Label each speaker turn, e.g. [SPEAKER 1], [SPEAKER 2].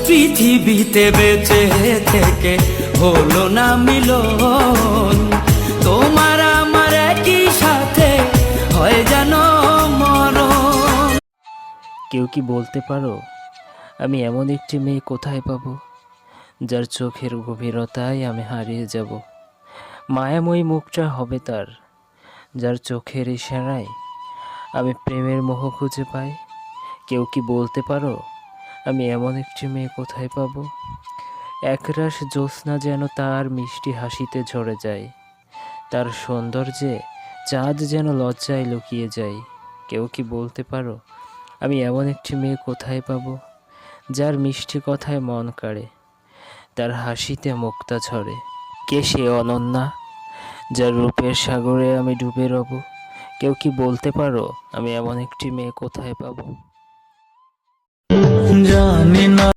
[SPEAKER 1] পৃথিবীতে বেঁচে থেকে হলো না মিলন, তোমার আমার একই সাথে হয় যেন মরণ।
[SPEAKER 2] কেউ কি বলতে পারো আমি এমন একটি মেয়ে কোথায় পাবো, যার চোখের গভীরতায় আমি হারিয়ে যাব? মায়াময়ী মুখটা হবে তার, যার চোখের ইশারায় আমি প্রেমের মোহ খুঁজে পাই। কেউ কি বলতে পারো আমি এমন একটি মেয়ে কোথায় পাবো? একরাশ জ্যোৎস্না যেন তার মিষ্টি হাসিতে ঝরে যায়, তার সৌন্দর্যে চাঁদ যেন লজ্জায় লুকিয়ে যায়। কেউ কি বলতে পারো আমি এমন একটি মেয়ে কোথায় পাবো, যার মিষ্টি কথায় মন কাড়ে, তার হাসিতে মুক্তা ঝরে? কে সে অনন্যা, যার রূপের সাগরে আমি ডুবে রব? কেউ কি বলতে পারো আমি এমন একটি মেয়ে কোথায় পাবো?
[SPEAKER 1] জানি না